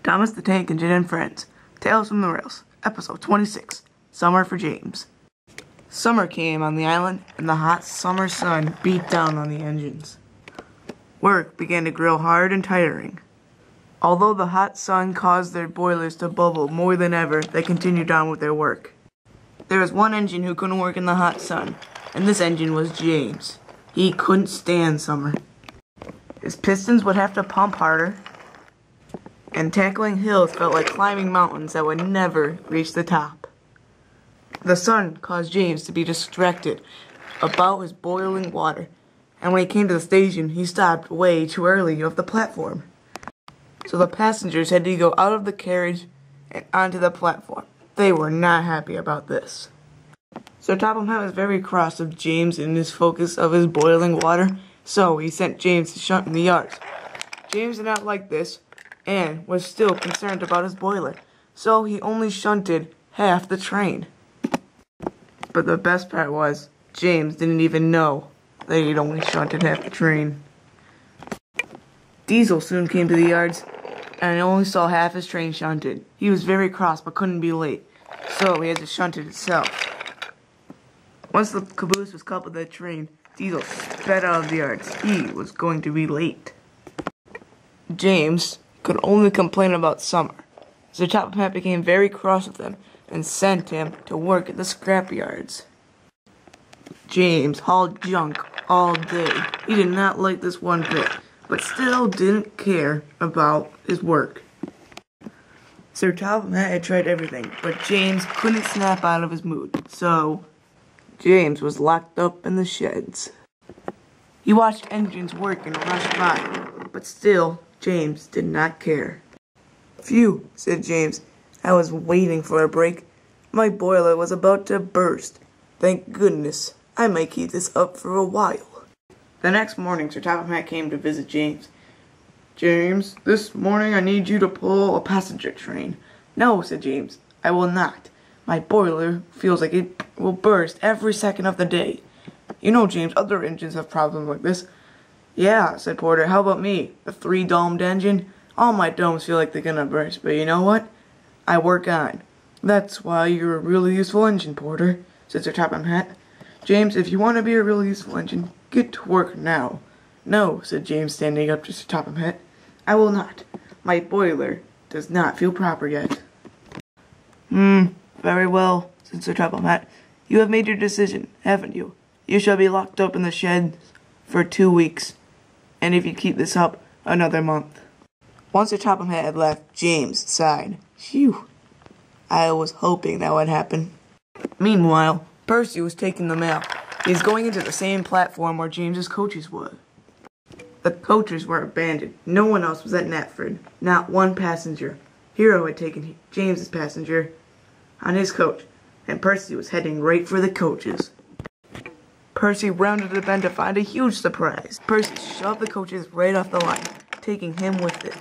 Thomas the Tank Engine and Friends, Tales from the Rails, Episode 26, Summer for James. Summer came on the island, and the hot summer sun beat down on the engines. Work began to grow hard and tiring. Although the hot sun caused their boilers to bubble more than ever, they continued on with their work. There was one engine who couldn't work in the hot sun, and this engine was James. He couldn't stand summer. His pistons would have to pump harder, and tackling hills felt like climbing mountains that would never reach the top. The sun caused James to be distracted about his boiling water, and when he came to the station, he stopped way too early off the platform. So the passengers had to go out of the carriage and onto the platform. They were not happy about this. So Topham Hatt was very cross of James and his focus of his boiling water, so he sent James to shunt in the yards. James did not like this, and was still concerned about his boiler, so he only shunted half the train. But the best part was, James didn't even know that he'd only shunted half the train. Diesel soon came to the yards, and only saw half his train shunted. He was very cross but couldn't be late, so he had to shunt it himself. Once the caboose was coupled to the train, Diesel sped out of the yards. He was going to be late. James could only complain about summer, so Topham Hatt became very cross with him and sent him to work at the scrap yards. James hauled junk all day. He did not like this one bit, but still didn't care about his work. Sir Topham Hatt had tried everything, but James couldn't snap out of his mood, so James was locked up in the sheds. He watched engines work and rushed by, but still James did not care. "Phew," said James. "I was waiting for a break. My boiler was about to burst. Thank goodness. I might keep this up for a while." The next morning, Sir Topham Hatt came to visit James. "James, this morning I need you to pull a passenger train." "No," said James, "I will not. My boiler feels like it will burst every second of the day. You know, James, other engines have problems like this." "Yeah," said Porter, "how about me? The 3-domed engine? All my domes feel like they're gonna burst, but you know what? I work on. That's why you're a really useful engine, Porter," said Sir Topham Hatt. "James, if you want to be a really useful engine, get to work now." "No," said James, standing up to Sir Topham Hatt. "I will not. My boiler does not feel proper yet." Very well," said Sir Topham Hatt. "You have made your decision, haven't you? You shall be locked up in the shed for 2 weeks. And if you keep this up, another month." Once Sir Topham Hatt had left, James sighed. "Phew, I was hoping that would happen." Meanwhile, Percy was taking the mail. He was going into the same platform where James's coaches were. The coaches were abandoned. No one else was at Knapford. Not one passenger. Hero had taken James's passenger on his coach, and Percy was heading right for the coaches. Percy rounded the bend to find a huge surprise. Percy shoved the coaches right off the line, taking him with it.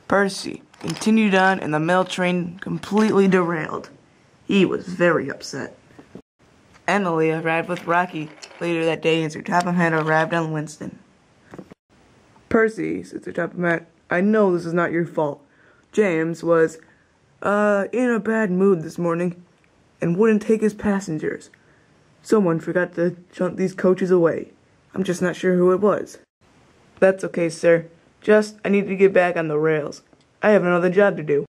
Percy continued on, and the mail train completely derailed. He was very upset. Emily arrived with Rocky later that day, and Sir Topham Hatt arrived on Winston. "Percy," said Sir Topham Hatt, "I know this is not your fault. James was, in a bad mood this morning, and wouldn't take his passengers. Someone forgot to shunt these coaches away. I'm just not sure who it was." "That's okay, sir. I need to get back on the rails. I have another job to do."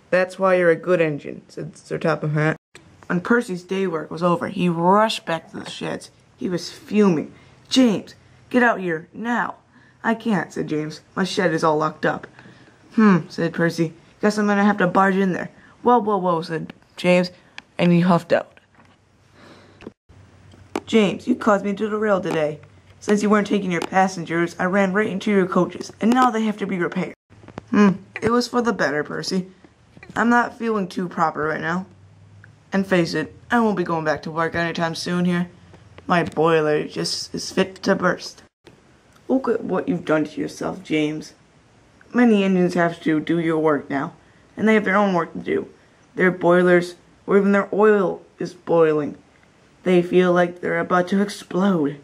"That's why you're a good engine," said Sir Topham Hatt. When Percy's day work was over, he rushed back to the sheds. He was fuming. "James, get out here, now." "I can't," said James. "My shed is all locked up." Said Percy. "Guess I'm gonna have to barge in there." Whoa, said James, and he huffed out. "James, you caused me to derail today. Since you weren't taking your passengers, I ran right into your coaches, and now they have to be repaired." It was for the better, Percy. I'm not feeling too proper right now. And face it, I won't be going back to work anytime soon here. My boiler just is fit to burst." "Look at what you've done to yourself, James. Many engines have to do your work now, and they have their own work to do. Their boilers, or even their oil, is boiling. They feel like they're about to explode.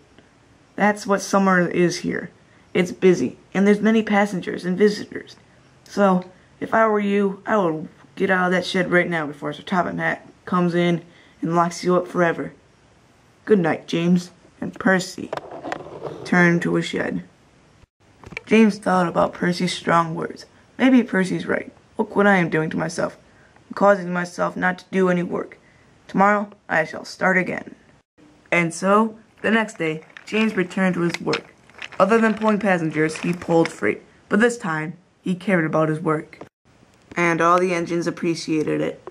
That's what summer is here. It's busy, and there's many passengers and visitors. So, if I were you, I would get out of that shed right now before Sir Topham Hatt comes in and locks you up forever. Good night, James." And Percy turned to a shed. James thought about Percy's strong words. Maybe Percy's right. Look what I am doing to myself. I'm causing myself not to do any work. Tomorrow I shall start again. And so, the next day, James returned to his work. Other than pulling passengers, he pulled freight. But this time, he cared about his work. And all the engines appreciated it.